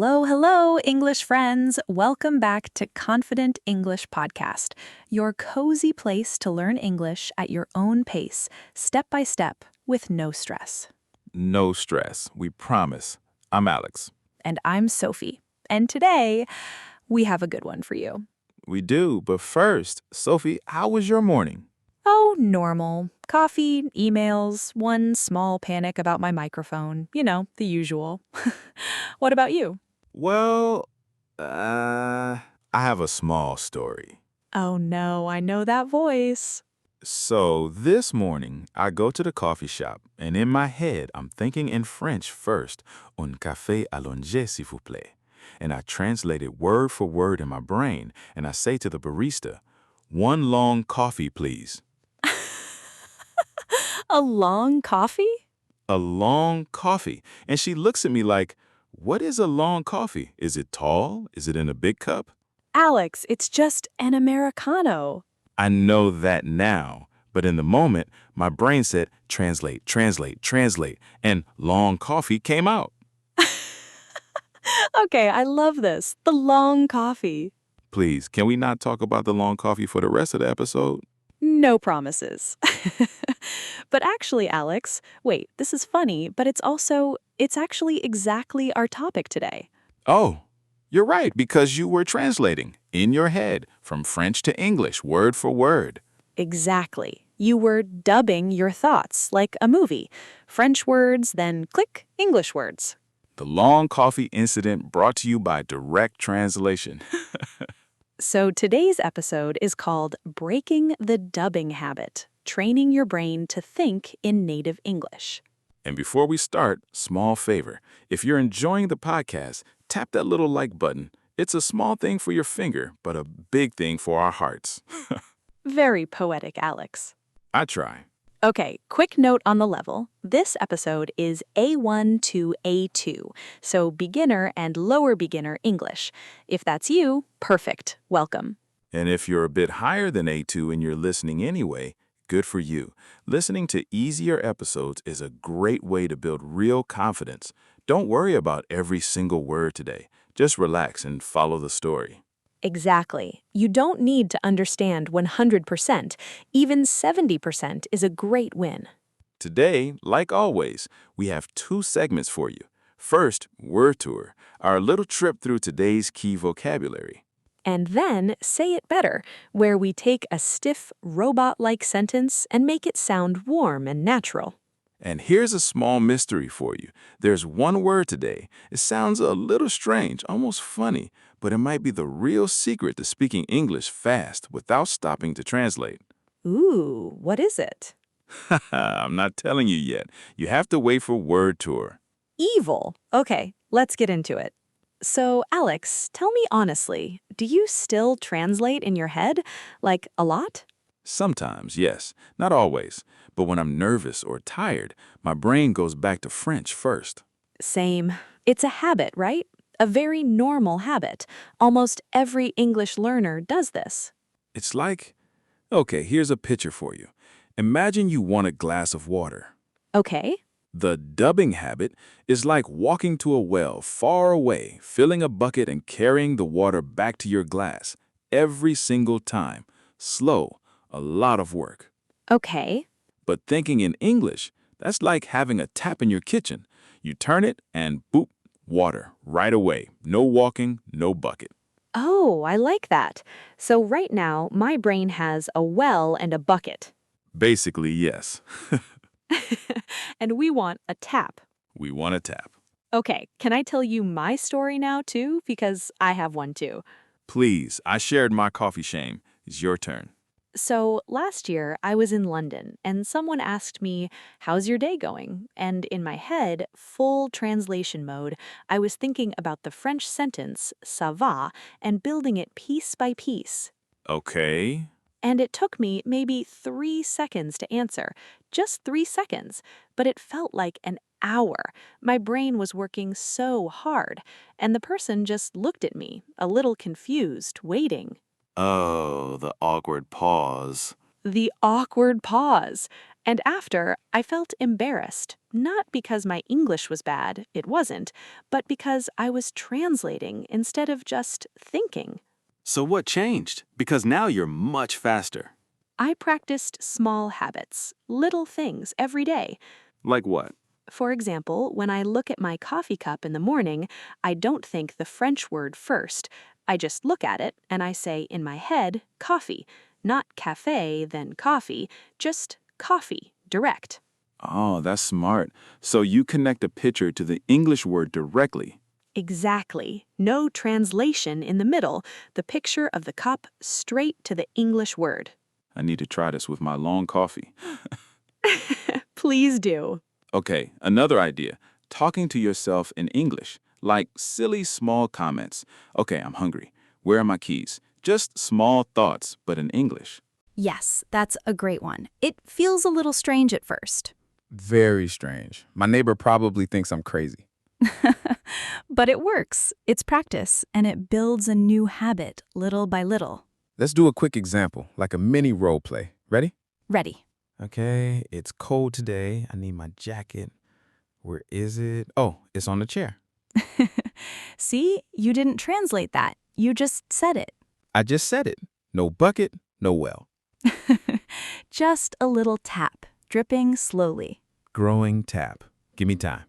Hello, hello, English friends. Welcome back to Confident English Podcast, your cozy place to learn English at your own pace, step by step, with no stress. No stress, we promise. I'm Alex. And I'm Sophie. And today, we have a good one for you. We do, but first, Sophie, how was your morning? Oh, normal. Coffee, emails, one small panic about my microphone. You know, the usual. What about you? Well, I have a small story. Oh no, I know that voice. So, this morning, I go to the coffee shop, and in my head, I'm thinking in French first, un café allongé, s'il vous plaît. And I translate it word for word in my brain, and I say to the barista, one long coffee, please. A long coffee? A long coffee. And she looks at me like, what is a long coffee? Is it tall? Is it in a big cup? Alex, it's just an Americano. I know that now, but in the moment, my brain said, translate, translate, translate, and long coffee came out. Okay, I love this. The long coffee. Please, can we not talk about the long coffee for the rest of the episode? No promises. But actually, Alex, wait, this is funny, but it's actually exactly our topic today. Oh, you're right, because you were translating in your head from French to English, word for word. Exactly. You were dubbing your thoughts like a movie. French words, then click, English words. The long coffee incident brought to you by direct translation. So today's episode is called Breaking the Dubbing Habit, Training Your Brain to Think in Native English. And before we start, small favor. If you're enjoying the podcast, tap that little like button. It's a small thing for your finger, but a big thing for our hearts. Very poetic, Alex. I try. Okay, quick note on the level. This episode is A1 to A2, so beginner and lower beginner English. If that's you, perfect. Welcome. And if you're a bit higher than A2 and you're listening anyway, good for you. Listening to easier episodes is a great way to build real confidence. Don't worry about every single word today. Just relax and follow the story. Exactly. You don't need to understand 100%. Even 70% is a great win. Today, like always, we have two segments for you. First, Word Tour, our little trip through today's key vocabulary. And then Say It Better, where we take a stiff, robot-like sentence and make it sound warm and natural. And here's a small mystery for you. There's one word today. It sounds a little strange, almost funny, but it might be the real secret to speaking English fast without stopping to translate. Ooh, what is it? I'm not telling you yet. You have to wait for Word Tour. Evil. Okay, let's get into it. So, Alex, tell me honestly, do you still translate in your head? Like, a lot? Sometimes, yes, not always. But when I'm nervous or tired, my brain goes back to French first. Same. It's a habit, right? A very normal habit. Almost every English learner does this. It's like, okay, here's a picture for you. Imagine you want a glass of water. Okay. The dubbing habit is like walking to a well far away, filling a bucket and carrying the water back to your glass every single time. Slow, a lot of work. Okay. But thinking in English, that's like having a tap in your kitchen. You turn it and boop, water, right away. No walking, no bucket. Oh, I like that. So right now, my brain has a well and a bucket. Basically, yes. And we want a tap. We want a tap. Okay, can I tell you my story now, too? Because I have one, too. Please, I shared my coffee shame. It's your turn. So last year, I was in London, and someone asked me, how's your day going? And in my head, full translation mode, I was thinking about the French sentence, ça va, and building it piece by piece. Okay. And it took me maybe 3 seconds to answer, just 3 seconds, but it felt like an hour. My brain was working so hard, and the person just looked at me, a little confused, waiting. Oh, the awkward pause. The awkward pause. And after, I felt embarrassed, not because my English was bad, it wasn't, but because I was translating instead of just thinking. So what changed? Because now you're much faster. I practiced small habits, little things every day. Like what? For example, when I look at my coffee cup in the morning, I don't think the French word first. I just look at it and I say in my head, coffee. Not cafe, then coffee, just coffee, direct. Oh, that's smart. So you connect a picture to the English word directly. Exactly. No translation in the middle, the picture of the cup straight to the English word. I need to try this with my long coffee. Please do. Okay, another idea. Talking to yourself in English, like silly small comments. Okay, I'm hungry. Where are my keys? Just small thoughts, but in English. Yes, that's a great one. It feels a little strange at first. Very strange. My neighbor probably thinks I'm crazy. But it works. It's practice, and it builds a new habit little by little. Let's do a quick example, like a mini role play. Ready? Ready. Okay, it's cold today. I need my jacket. Where is it? Oh, it's on the chair. See, you didn't translate that. You just said it. I just said it. No bucket, no well. Just a little tap, dripping slowly. Growing tap. Give me time.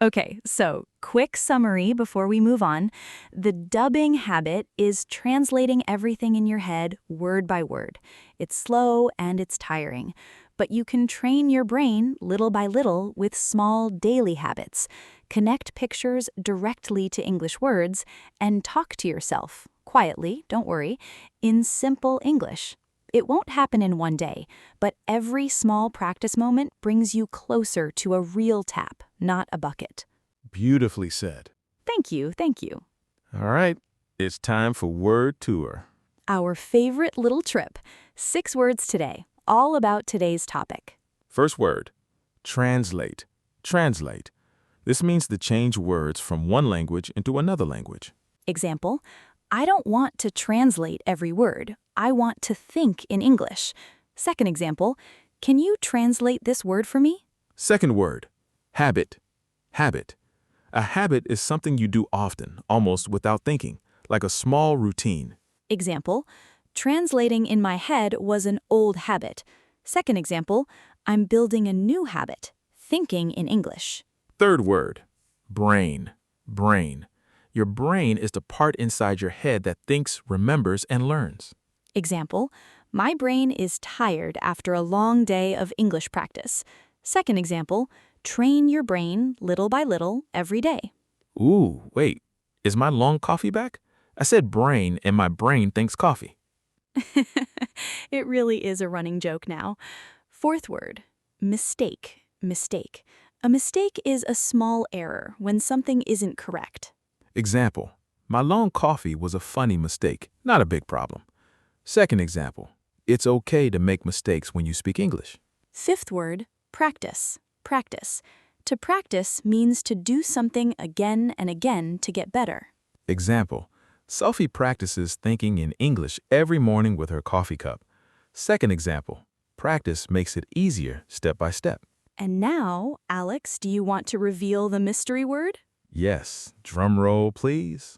Okay, so quick summary before we move on. The dubbing habit is translating everything in your head word by word. It's slow and it's tiring, but you can train your brain little by little with small daily habits. Connect pictures directly to English words and talk to yourself, quietly, don't worry, in simple English. It won't happen in one day, but every small practice moment brings you closer to a real tap, not a bucket. Beautifully said. Thank you, thank you. All right, it's time for word tour. Our favorite little trip. 6 words today, all about today's topic. First word, translate. Translate. This means to change words from one language into another language. Example, I don't want to translate every word. I want to think in English. Second example, can you translate this word for me? Second word, habit. Habit. A habit is something you do often, almost without thinking, like a small routine. Example, translating in my head was an old habit. Second example, I'm building a new habit, thinking in English. Third word, brain. Brain. Your brain is the part inside your head that thinks, remembers, and learns. Example, my brain is tired after a long day of English practice. Second example, train your brain little by little every day. Ooh, wait, is my long coffee back? I said brain and my brain thinks coffee. It really is a running joke now. Fourth word, mistake. Mistake. A mistake is a small error when something isn't correct. Example, my long coffee was a funny mistake, not a big problem. Second example, it's okay to make mistakes when you speak English. Fifth word, practice. Practice. To practice means to do something again and again to get better. Example, Sophie practices thinking in English every morning with her coffee cup. Second example, practice makes it easier step by step. And now, Alex, do you want to reveal the mystery word? Yes, drum roll, please.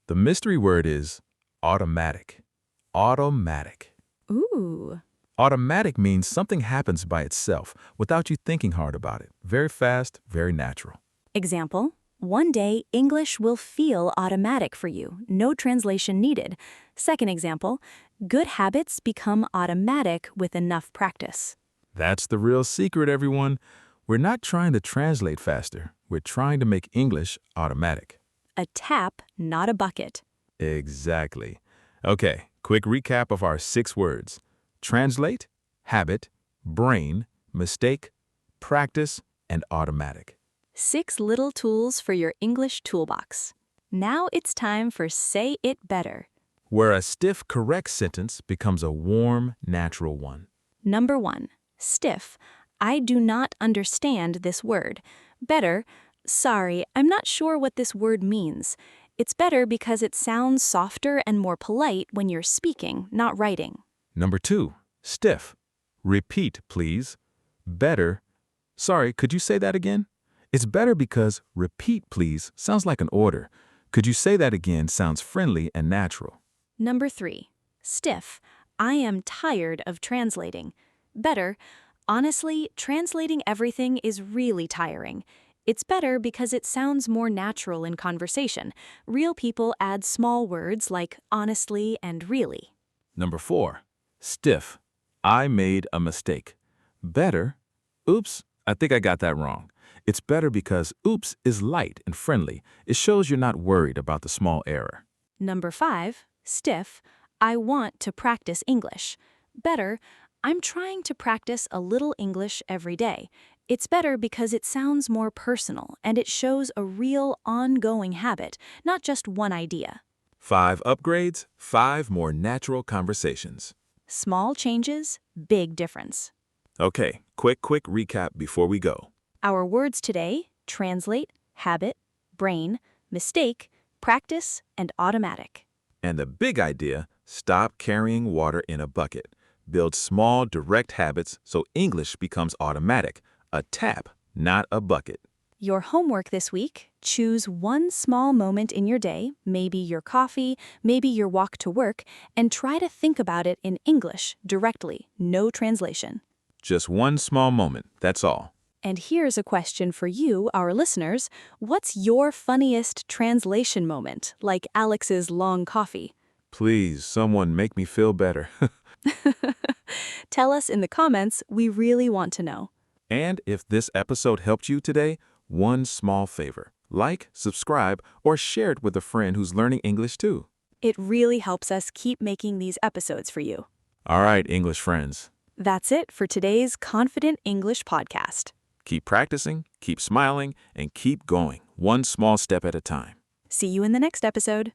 The mystery word is automatic. Automatic. Ooh. Automatic means something happens by itself without you thinking hard about it. Very fast, very natural. Example, one day English will feel automatic for you, no translation needed. Second example, good habits become automatic with enough practice. That's the real secret, everyone. We're not trying to translate faster. We're trying to make English automatic. A tap, not a bucket. Exactly. Okay, quick recap of our 6 words. Translate, habit, brain, mistake, practice, and automatic. 6 little tools for your English toolbox. Now it's time for Say It Better. Where a stiff, correct sentence becomes a warm, natural one. Number 1. Stiff. I do not understand this word. Better. Sorry, I'm not sure what this word means. It's better because it sounds softer and more polite when you're speaking, not writing. Number 2, stiff. Repeat, please. Better. Sorry, could you say that again? It's better because repeat, please sounds like an order. Could you say that again sounds friendly and natural. Number 3, stiff. I am tired of translating. Better, honestly, translating everything is really tiring. It's better because it sounds more natural in conversation. Real people add small words like honestly and really. Number 4, stiff. I made a mistake. Better. Oops, I think I got that wrong. It's better because oops is light and friendly. It shows you're not worried about the small error. Number 5, stiff. I want to practice English. Better, I'm trying to practice a little English every day. It's better because it sounds more personal and it shows a real ongoing habit, not just one idea. 5 upgrades, 5 more natural conversations. Small changes, big difference. Okay, quick recap before we go. Our words today: translate, habit, brain, mistake, practice, and automatic. And the big idea, stop carrying water in a bucket. Build small, direct habits so English becomes automatic. A tap, not a bucket. Your homework this week: choose one small moment in your day, maybe your coffee, maybe your walk to work, and try to think about it in English directly, no translation. Just one small moment, that's all. And here's a question for you, our listeners. What's your funniest translation moment, like Alex's long coffee? Please, someone make me feel better. Tell us in the comments, we really want to know. And if this episode helped you today, one small favor. Like, subscribe, or share it with a friend who's learning English too. It really helps us keep making these episodes for you. All right, English friends. That's it for today's Confident English podcast. Keep practicing, keep smiling, and keep going, one small step at a time. See you in the next episode.